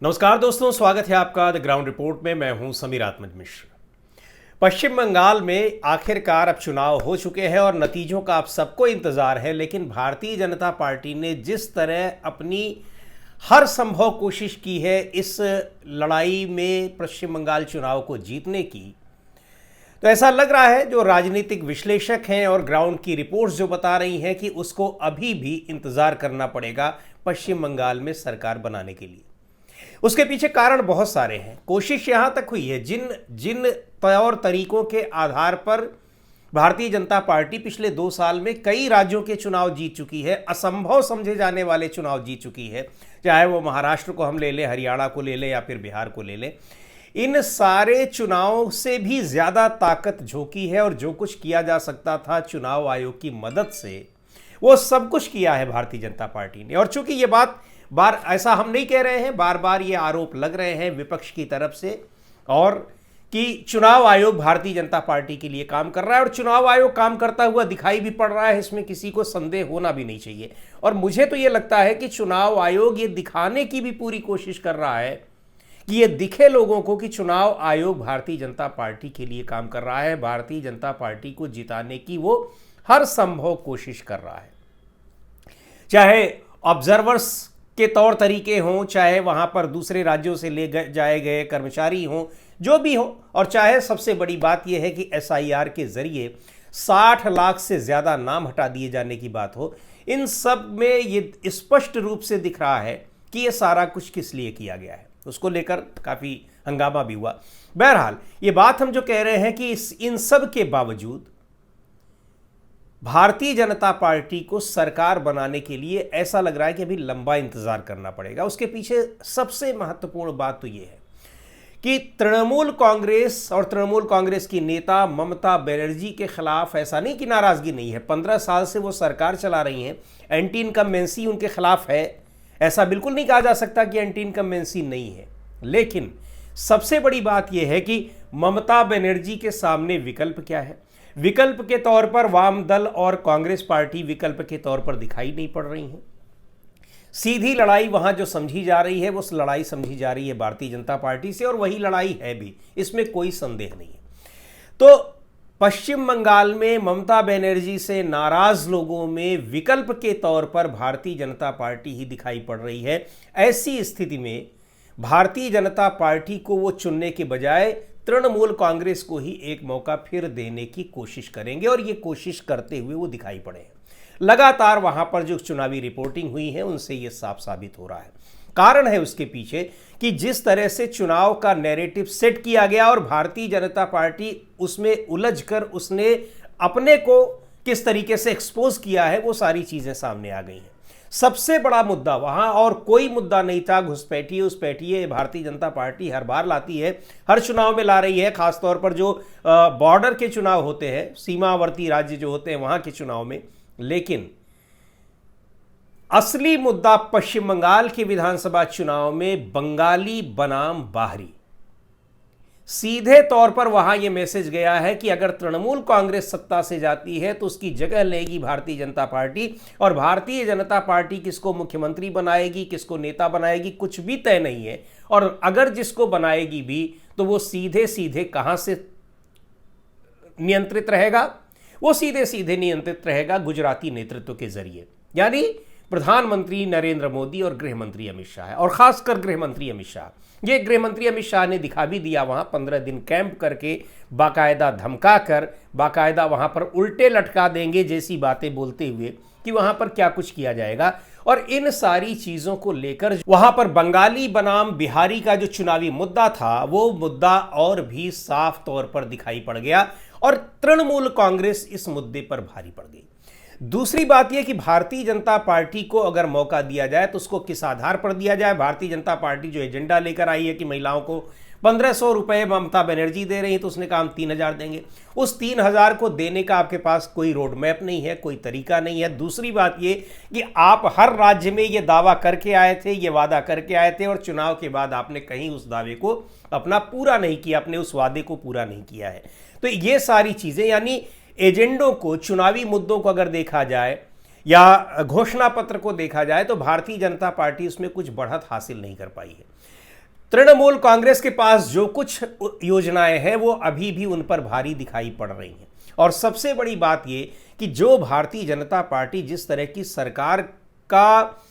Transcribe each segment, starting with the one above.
नमस्कार दोस्तों, स्वागत है आपका द ग्राउंड रिपोर्ट में। मैं हूं समीर आत्मज मिश्र। पश्चिम बंगाल में आखिरकार अब चुनाव हो चुके हैं और नतीजों का अब सबको इंतजार है, लेकिन भारतीय जनता पार्टी ने जिस तरह अपनी हर संभव कोशिश की है इस लड़ाई में पश्चिम बंगाल चुनाव को जीतने की, तो ऐसा लग रहा है जो राजनीतिक विश्लेषक हैं और ग्राउंड की रिपोर्ट्स जो बता रही हैं कि उसको अभी भी इंतजार करना पड़ेगा पश्चिम बंगाल में सरकार बनाने के लिए। उसके पीछे कारण बहुत सारे हैं। कोशिश यहां तक हुई है, जिन जिन तौर तरीकों के आधार पर भारतीय जनता पार्टी पिछले 2 साल में कई राज्यों के चुनाव जीत चुकी है, असंभव समझे जाने वाले चुनाव जीत चुकी है, चाहे वो महाराष्ट्र को हम ले लें, हरियाणा को ले लें या फिर बिहार को ले लें, इन सारे चुनावों से भी ज्यादा ताकत झोंकी है और जो कुछ किया जा सकता था चुनाव आयोग की मदद से, वो सब कुछ किया है भारतीय जनता पार्टी ने। और चूंकि ये बात ऐसा हम नहीं कह रहे हैं, बार बार ये आरोप लग रहे हैं विपक्ष की तरफ से और कि चुनाव आयोग भारतीय जनता पार्टी के लिए काम कर रहा है, और चुनाव आयोग काम करता हुआ दिखाई भी पड़ रहा है, इसमें किसी को संदेह होना भी नहीं चाहिए। और मुझे तो ये लगता है कि चुनाव आयोग ये दिखाने की भी पूरी कोशिश कर रहा है कि ये दिखे लोगों को कि चुनाव आयोग भारतीय जनता पार्टी के लिए काम कर रहा है, भारतीय जनता पार्टी को जिताने की वो हर संभव कोशिश कर रहा है। चाहे ऑब्जर्वर्स के तौर तरीके हों, चाहे वहां पर दूसरे राज्यों से ले जाए गए कर्मचारी हों, जो भी हो, और चाहे सबसे बड़ी बात यह है कि एसआईआर के जरिए 60 लाख से ज्यादा नाम हटा दिए जाने की बात हो, इन सब में ये स्पष्ट रूप से दिख रहा है कि ये सारा कुछ किस लिए किया गया है। उसको लेकर काफी हंगामा भी हुआ। बहरहाल ये बात हम जो कह रहे हैं कि इन सब के बावजूद भारतीय जनता पार्टी को सरकार बनाने के लिए ऐसा लग रहा है कि अभी लंबा इंतजार करना पड़ेगा। उसके पीछे सबसे महत्वपूर्ण बात तो यह है कि तृणमूल कांग्रेस और तृणमूल कांग्रेस की नेता ममता बनर्जी के खिलाफ ऐसा नहीं कि नाराजगी नहीं है, 15 साल से वो सरकार चला रही हैं, एंटी इनकम्बेंसी उनके खिलाफ है, ऐसा बिल्कुल नहीं कहा जा सकता कि एंटी इनकम्बेंसी नहीं है। लेकिन सबसे बड़ी बात यह है कि ममता बनर्जी के सामने विकल्प क्या है। विकल्प के तौर पर वाम दल और कांग्रेस पार्टी विकल्प के तौर पर दिखाई नहीं पड़ रही हैं। सीधी लड़ाई वहां जो समझी जा रही है वो लड़ाई समझी जा रही है भारतीय जनता पार्टी से, और वही लड़ाई है भी, इसमें कोई संदेह नहीं है। तो पश्चिम बंगाल में ममता बनर्जी से नाराज लोगों में विकल्प के तौर पर भारतीय जनता पार्टी ही दिखाई पड़ रही है। ऐसी स्थिति में भारतीय जनता पार्टी को वो चुनने के बजाय तृणमूल कांग्रेस को ही एक मौका फिर देने की कोशिश करेंगे, और ये कोशिश करते हुए वो दिखाई पड़े हैं। लगातार वहां पर जो चुनावी रिपोर्टिंग हुई है उनसे ये साफ साबित हो रहा है। कारण है उसके पीछे कि जिस तरह से चुनाव का नैरेटिव सेट किया गया और भारतीय जनता पार्टी उसमें उलझकर उसने अपने को किस तरीके से एक्सपोज किया है, वो सारी चीजें सामने आ गई हैं। सबसे बड़ा मुद्दा वहां और कोई मुद्दा नहीं था। घुसपैठिए उसपैठिए भारतीय जनता पार्टी हर बार लाती है, हर चुनाव में ला रही है, खासतौर पर जो बॉर्डर के चुनाव होते हैं, सीमावर्ती राज्य जो होते हैं वहां के चुनाव में। लेकिन असली मुद्दा पश्चिम बंगाल के विधानसभा चुनाव में बंगाली बनाम बाहरी, सीधे तौर पर वहां यह मैसेज गया है कि अगर तृणमूल कांग्रेस सत्ता से जाती है तो उसकी जगह लेगी भारतीय जनता पार्टी, और भारतीय जनता पार्टी किसको मुख्यमंत्री बनाएगी, किसको नेता बनाएगी, कुछ भी तय नहीं है। और अगर जिसको बनाएगी भी तो वो सीधे सीधे कहां से नियंत्रित रहेगा, वो सीधे सीधे नियंत्रित रहेगा गुजराती नेतृत्व के जरिए, यानी प्रधानमंत्री नरेंद्र मोदी और गृह मंत्री अमित शाह, और खासकर गृह मंत्री अमित शाह। ये गृह मंत्री अमित शाह ने दिखा भी दिया वहां 15 दिन कैंप करके, बाकायदा धमका कर, बाकायदा वहां पर उल्टे लटका देंगे जैसी बातें बोलते हुए कि वहां पर क्या कुछ किया जाएगा। और इन सारी चीजों को लेकर वहां पर बंगाली बनाम बिहारी का जो चुनावी मुद्दा था वो मुद्दा और भी साफ तौर पर दिखाई पड़ गया, और तृणमूल कांग्रेस इस मुद्दे पर भारी पड़ गई। दूसरी बात यह कि भारतीय जनता पार्टी को अगर मौका दिया जाए तो उसको किस आधार पर दिया जाए। भारतीय जनता पार्टी जो एजेंडा लेकर आई है कि महिलाओं को 1500 रुपए ममता बनर्जी दे रही है, तो उसने कहा हम 3000 देंगे। उस 3000 को देने का आपके पास कोई रोड मैप नहीं है, कोई तरीका नहीं है। दूसरी बात ये कि आप हर राज्य में ये दावा करके आए थे, ये वादा करके आए थे, और चुनाव के बाद आपने कहीं उस दावे को अपना पूरा नहीं किया, अपने उस वादे को पूरा नहीं किया है। तो ये सारी चीजें, यानी एजेंडों को, चुनावी मुद्दों को अगर देखा जाए या घोषणा पत्र को देखा जाए तो भारतीय जनता पार्टी उसमें कुछ बढ़त हासिल नहीं कर पाई है। तृणमूल कांग्रेस के पास जो कुछ योजनाएं हैं वो अभी भी उन पर भारी दिखाई पड़ रही हैं। और सबसे बड़ी बात ये कि जो भारतीय जनता पार्टी जिस तरह की सरकार का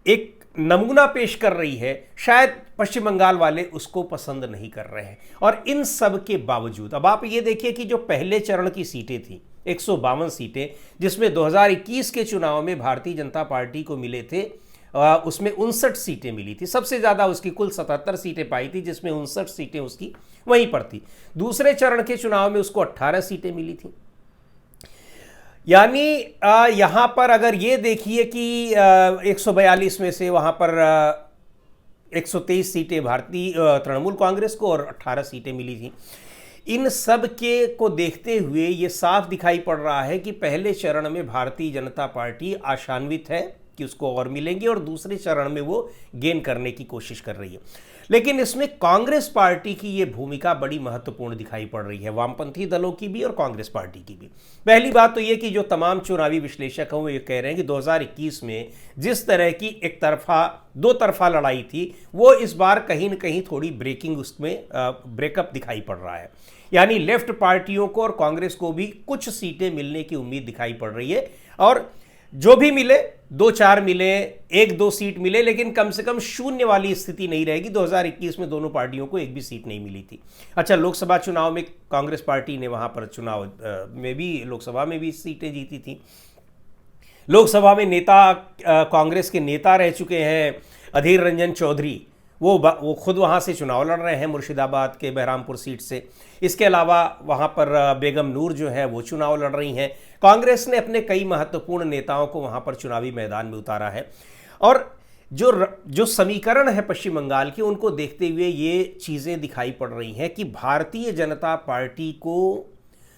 एक नमूना पेश कर रही है, शायद पश्चिम बंगाल वाले उसको पसंद नहीं कर रहे हैं। और इन सब के बावजूद अब आप ये देखिए कि जो पहले चरण की सीटें थी 152 सीटें, जिसमें 2021 के चुनाव में भारतीय जनता पार्टी को मिले थे, उसमें 59 सीटें मिली थी। सबसे ज़्यादा उसकी कुल 77 सीटें पाई थी, जिसमें 59 सीटें उसकी वहीं पर थी। दूसरे चरण के चुनाव में उसको 18 सीटें मिली थी। यानी यहाँ पर अगर ये देखिए कि 142 में से वहाँ पर 123 सीटें भारतीय तृणमूल कांग्रेस को और 18 सीटें मिली थी। इन सब के को देखते हुए ये साफ दिखाई पड़ रहा है कि पहले चरण में भारतीय जनता पार्टी आशान्वित है कि उसको और मिलेंगे और दूसरे चरण में वो गेन करने की कोशिश कर रही है। लेकिन इसमें कांग्रेस पार्टी की ये भूमिका बड़ी महत्वपूर्ण दिखाई पड़ रही है, वामपंथी दलों की भी और कांग्रेस पार्टी की भी। पहली बात तो ये कि जो तमाम चुनावी विश्लेषक हैं वो ये कह रहे हैं कि 2021 में जिस तरह की एक तरफा दो तरफा लड़ाई थी, वो इस बार कहीं न कहीं थोड़ी ब्रेकिंग उसमें ब्रेकअप दिखाई पड़ रहा है। यानी लेफ्ट पार्टियों को और कांग्रेस को भी कुछ सीटें मिलने की उम्मीद दिखाई पड़ रही है। और जो भी मिले, 2-4 मिले, 1-2 सीट मिले, लेकिन कम से कम शून्य वाली स्थिति नहीं रहेगी। 2021 में दोनों पार्टियों को एक भी सीट नहीं मिली थी। अच्छा, लोकसभा चुनाव में कांग्रेस पार्टी ने वहां पर चुनाव में भी, लोकसभा में भी सीटें जीती थी। लोकसभा में नेता कांग्रेस के नेता रह चुके हैं अधीर रंजन चौधरी, वो खुद वहाँ से चुनाव लड़ रहे हैं मुर्शिदाबाद के बहरामपुर सीट से। इसके अलावा वहाँ पर बेगम नूर जो है वो चुनाव लड़ रही हैं। कांग्रेस ने अपने कई महत्वपूर्ण नेताओं को वहाँ पर चुनावी मैदान में उतारा है। और जो समीकरण है पश्चिम बंगाल के, उनको देखते हुए ये चीज़ें दिखाई पड़ रही हैं कि भारतीय जनता पार्टी को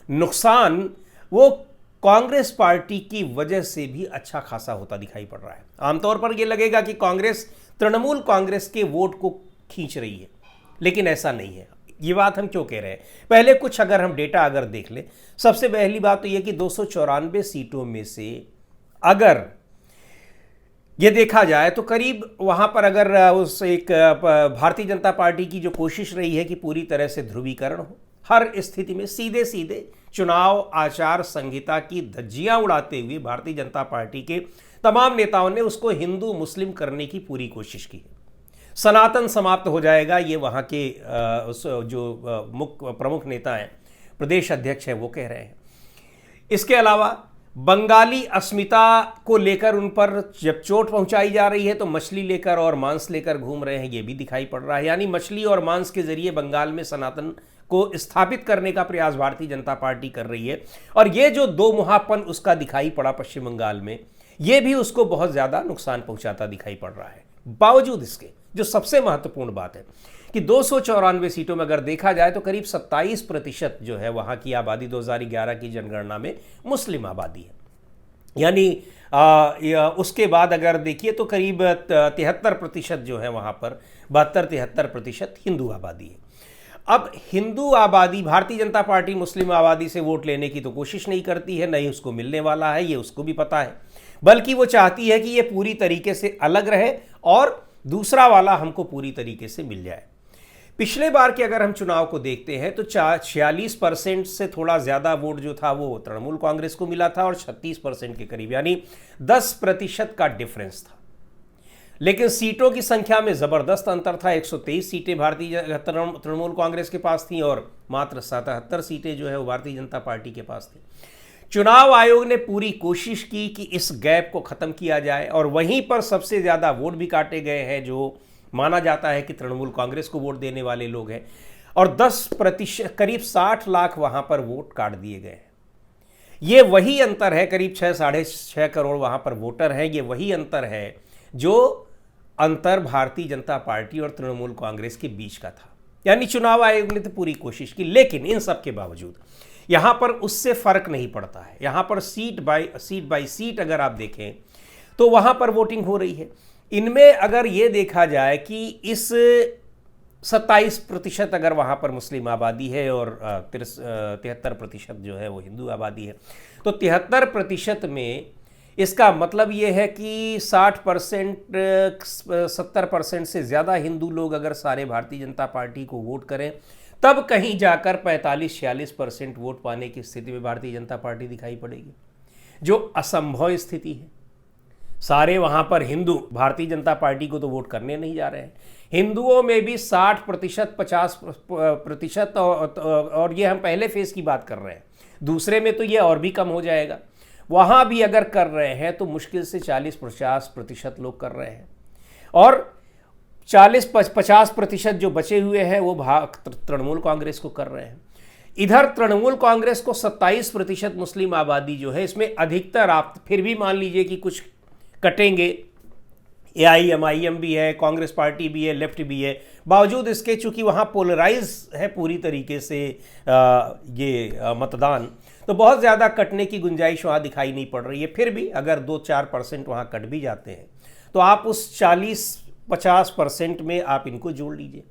नुकसान वो कांग्रेस पार्टी की वजह से भी अच्छा खासा होता दिखाई पड़ रहा है। आमतौर पर यह लगेगा कि कांग्रेस तृणमूल कांग्रेस के वोट को खींच रही है, लेकिन ऐसा नहीं है। ये बात हम क्यों कह रहे हैं? पहले कुछ अगर हम डेटा अगर देख लें, सबसे पहली बात तो यह कि 294 सीटों में से अगर ये देखा जाए तो करीब वहां पर अगर उस एक भारतीय जनता पार्टी की जो कोशिश रही है कि पूरी तरह से ध्रुवीकरण हो, हर स्थिति में सीधे सीधे चुनाव आचार संहिता की धज्जियां उड़ाते हुए भारतीय जनता पार्टी के तमाम नेताओं ने उसको हिंदू मुस्लिम करने की पूरी कोशिश की है। सनातन समाप्त हो जाएगा, ये वहाँ के जो मुख्य प्रमुख नेता हैं, प्रदेश अध्यक्ष हैं, वो कह रहे हैं। इसके अलावा बंगाली अस्मिता को लेकर उन पर जब चोट पहुंचाई जा रही है तो मछली लेकर और मांस लेकर घूम रहे हैं, ये भी दिखाई पड़ रहा है। यानी मछली और मांस के जरिए बंगाल में सनातन को स्थापित करने का प्रयास भारतीय जनता पार्टी कर रही है। और ये जो दो मुहापन उसका दिखाई पड़ा पश्चिम बंगाल में, ये भी उसको बहुत ज़्यादा नुकसान पहुंचाता दिखाई पड़ रहा है। बावजूद इसके जो सबसे महत्वपूर्ण बात है कि 294 सीटों में अगर देखा जाए तो करीब 27% जो है वहाँ की आबादी 2011 की जनगणना में मुस्लिम आबादी है। यानी उसके बाद अगर देखिए तो करीब 73% जो है वहाँ पर 72-73% हिंदू आबादी है। अब हिंदू आबादी, भारतीय जनता पार्टी मुस्लिम आबादी से वोट लेने की तो कोशिश नहीं करती है, नहीं उसको मिलने वाला है, ये उसको भी पता है, बल्कि वो चाहती है कि ये पूरी तरीके से अलग रहे और दूसरा वाला हमको पूरी तरीके से मिल जाए। पिछले बार के अगर हम चुनाव को देखते हैं तो 46% से थोड़ा ज़्यादा वोट जो था वो तृणमूल कांग्रेस को मिला था और 36% के करीब, यानी 10% का डिफरेंस था। लेकिन सीटों की संख्या में ज़बरदस्त अंतर था। 123 सीटें भारतीय तृणमूल कांग्रेस के पास थी और मात्र 77 सीटें जो है वो भारतीय जनता पार्टी के पास थी। चुनाव आयोग ने पूरी कोशिश की कि इस गैप को ख़त्म किया जाए और वहीं पर सबसे ज़्यादा वोट भी काटे गए हैं जो माना जाता है कि तृणमूल कांग्रेस को वोट देने वाले लोग हैं, और 10% करीब 60 लाख वहाँ पर वोट काट दिए गए हैं। ये वही अंतर है, करीब 6-6.5 करोड़ वहाँ पर वोटर हैं। ये वही अंतर है जो अंतर भारतीय जनता पार्टी और तृणमूल कांग्रेस के बीच का था। यानी चुनाव आयोग ने तो पूरी कोशिश की, लेकिन इन सब के बावजूद यहाँ पर उससे फर्क नहीं पड़ता है। यहाँ पर सीट बाय सीट अगर आप देखें तो वहाँ पर वोटिंग हो रही है। इनमें अगर ये देखा जाए कि इस 27% अगर वहाँ पर मुस्लिम आबादी है और 73% जो है वो हिंदू आबादी है, तो 73% में इसका मतलब ये है कि 60% 70% से ज़्यादा हिंदू लोग अगर सारे भारतीय जनता पार्टी को वोट करें तब कहीं जाकर 45-46% वोट पाने की स्थिति में भारतीय जनता पार्टी दिखाई पड़ेगी, जो असंभव स्थिति है। सारे वहाँ पर हिंदू भारतीय जनता पार्टी को तो वोट करने नहीं जा रहे हैं। हिंदुओं में भी 60%, 50%, और ये हम पहले फेज़ की बात कर रहे हैं, दूसरे में तो ये और भी कम हो जाएगा। वहाँ भी अगर कर रहे हैं तो मुश्किल से 40-50% लोग कर रहे हैं, और 40-50% जो बचे हुए हैं वो तृणमूल कांग्रेस को कर रहे हैं। इधर तृणमूल कांग्रेस को 27% मुस्लिम आबादी जो है, इसमें अधिकतर आप फिर भी मान लीजिए कि कुछ कटेंगे, AIM भी है, कांग्रेस पार्टी भी है, लेफ्ट भी है, बावजूद इसके चूंकि वहाँ पोलराइज है पूरी तरीके से मतदान, तो बहुत ज़्यादा कटने की गुंजाइश वहाँ दिखाई नहीं पड़ रही है। फिर भी अगर 2-4% वहाँ कट भी जाते हैं तो आप उस 40-50% में आप इनको जोड़ लीजिए,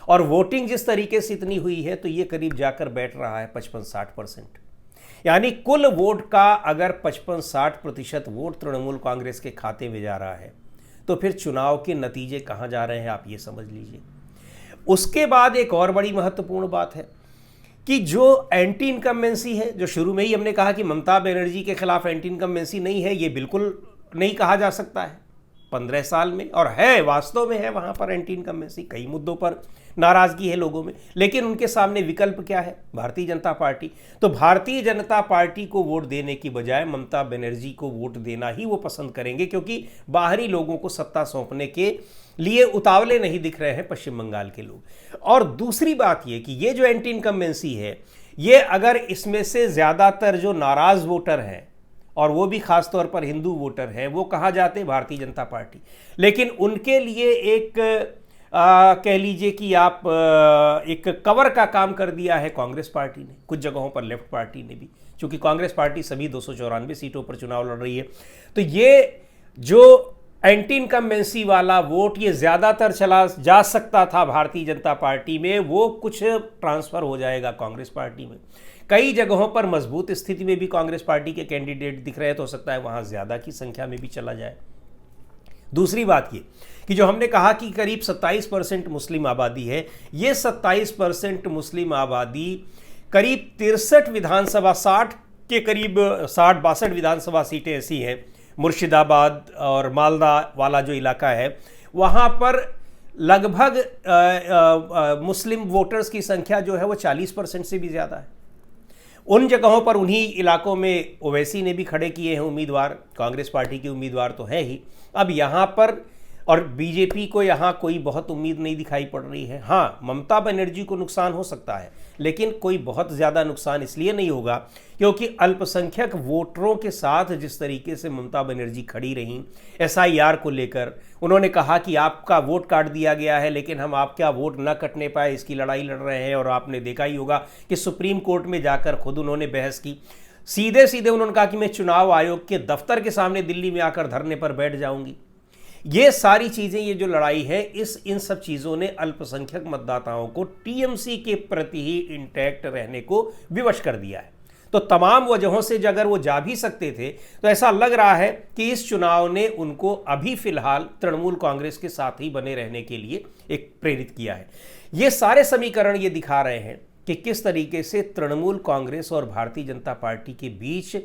और वोटिंग जिस तरीके से इतनी हुई है तो ये करीब जाकर बैठ रहा है 55-60%। यानी कुल वोट का अगर 55-60% वोट तृणमूल कांग्रेस के खाते में जा रहा है तो फिर चुनाव के नतीजे कहाँ जा रहे हैं आप ये समझ लीजिए। उसके बाद एक और बड़ी महत्वपूर्ण बात है कि जो एंटी इनकम्बेंसी है, जो शुरू में ही हमने कहा कि ममता बनर्जी के खिलाफ एंटी इनकम्बेंसी नहीं है, ये बिल्कुल नहीं कहा जा सकता है 15 साल में, और है वास्तव में है वहाँ पर एंटी इनकम्बेंसी। कई मुद्दों पर नाराज़गी है लोगों में, लेकिन उनके सामने विकल्प क्या है? भारतीय जनता पार्टी। तो भारतीय जनता पार्टी को वोट देने की बजाय ममता बनर्जी को वोट देना ही वो पसंद करेंगे, क्योंकि बाहरी लोगों को सत्ता सौंपने के लिए उतावले नहीं दिख रहे हैं पश्चिम बंगाल के लोग। और दूसरी बात ये कि ये जो एंटी इनकम्बेंसी है, ये अगर इसमें से ज़्यादातर जो नाराज़ वोटर हैं, और वो भी खास तौर पर हिंदू वोटर हैं, वो कहाँ जाते हैं? भारतीय जनता पार्टी। लेकिन उनके लिए एक कह लीजिए कि आप एक कवर का काम कर दिया है कांग्रेस पार्टी ने, कुछ जगहों पर लेफ्ट पार्टी ने भी, क्योंकि कांग्रेस पार्टी सभी 294 सीटों पर चुनाव लड़ रही है। तो ये जो एंटी इनकम्बेंसी वाला वोट ये ज़्यादातर चला जा सकता था भारतीय जनता पार्टी में, वो कुछ ट्रांसफ़र हो जाएगा कांग्रेस पार्टी में। कई जगहों पर मजबूत स्थिति में भी कांग्रेस पार्टी के कैंडिडेट दिख रहे हैं, तो हो सकता है वहाँ ज़्यादा की संख्या में भी चला जाए। दूसरी बात ये कि जो हमने कहा कि करीब 27% मुस्लिम आबादी है, ये 27% मुस्लिम आबादी करीब 63 विधानसभा, 60 के करीब 60-62 विधानसभा सीटें ऐसी हैं, मुर्शिदाबाद और मालदा वाला जो इलाका है, वहाँ पर लगभग मुस्लिम वोटर्स की संख्या जो है वो 40% से भी ज़्यादा है। उन जगहों पर, उन्हीं इलाकों में ओवैसी ने भी खड़े किए हैं उम्मीदवार, कांग्रेस पार्टी के उम्मीदवार तो है ही। अब यहाँ पर और बीजेपी को यहाँ कोई बहुत उम्मीद नहीं दिखाई पड़ रही है। हाँ, ममता बनर्जी को नुकसान हो सकता है, लेकिन कोई बहुत ज़्यादा नुकसान इसलिए नहीं होगा क्योंकि अल्पसंख्यक वोटरों के साथ जिस तरीके से ममता बनर्जी खड़ी रहीं SIR को लेकर, उन्होंने कहा कि आपका वोट काट दिया गया है लेकिन हम आपका वोट न कटने पाए, इसकी लड़ाई लड़ रहे हैं। और आपने देखा ही होगा कि सुप्रीम कोर्ट में जाकर खुद उन्होंने बहस की, सीधे सीधे उन्होंने कहा कि मैं चुनाव आयोग के दफ्तर के सामने दिल्ली में आकर धरने पर बैठ जाऊंगी। ये सारी चीज़ें, ये जो लड़ाई है, इन सब चीज़ों ने अल्पसंख्यक मतदाताओं को TMC के प्रति ही इंटैक्ट रहने को विवश कर दिया है। तो तमाम वजहों से अगर वो जा भी सकते थे तो ऐसा लग रहा है कि इस चुनाव ने उनको अभी फिलहाल तृणमूल कांग्रेस के साथ ही बने रहने के लिए एक प्रेरित किया है। ये सारे समीकरण ये दिखा रहे हैं कि किस तरीके से तृणमूल कांग्रेस और भारतीय जनता पार्टी के बीच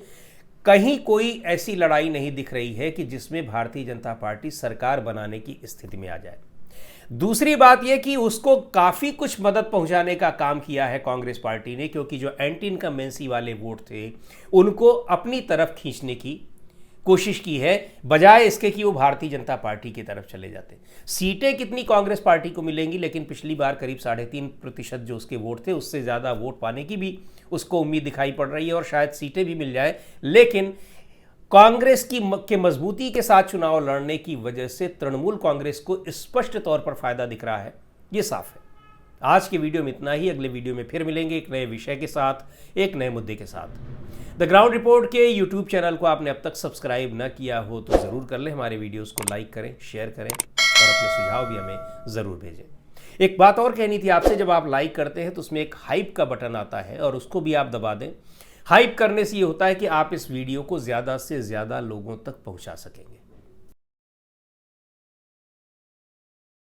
कहीं कोई ऐसी लड़ाई नहीं दिख रही है कि जिसमें भारतीय जनता पार्टी सरकार बनाने की स्थिति में आ जाए। दूसरी बात यह कि उसको काफ़ी कुछ मदद पहुंचाने का काम किया है कांग्रेस पार्टी ने, क्योंकि जो एंटी इनकम्बेंसी वाले वोट थे उनको अपनी तरफ खींचने की कोशिश की है, बजाय इसके कि वो भारतीय जनता पार्टी की तरफ चले जाते। सीटें कितनी कांग्रेस पार्टी को मिलेंगी, लेकिन पिछली बार करीब 3.5% जो उसके वोट थे, उससे ज़्यादा वोट पाने की भी उसको उम्मीद दिखाई पड़ रही है और शायद सीटें भी मिल जाए। लेकिन कांग्रेस के मजबूती के साथ चुनाव लड़ने की वजह से तृणमूल कांग्रेस को स्पष्ट तौर पर फायदा दिख रहा है, ये साफ है। आज के वीडियो में इतना ही। अगले वीडियो में फिर मिलेंगे एक नए विषय के साथ, एक नए मुद्दे के साथ। द ग्राउंड रिपोर्ट के यूट्यूब चैनल को आपने अब तक सब्सक्राइब न किया हो तो ज़रूर कर लें। हमारे वीडियोस को लाइक करें, शेयर करें और अपने सुझाव भी हमें ज़रूर भेजें। एक बात और कहनी थी आपसे, जब आप लाइक करते हैं तो उसमें एक हाइप का बटन आता है और उसको भी आप दबा दें। हाइप करने से ये होता है कि आप इस वीडियो को ज़्यादा से ज़्यादा लोगों तक पहुंचा सकेंगे।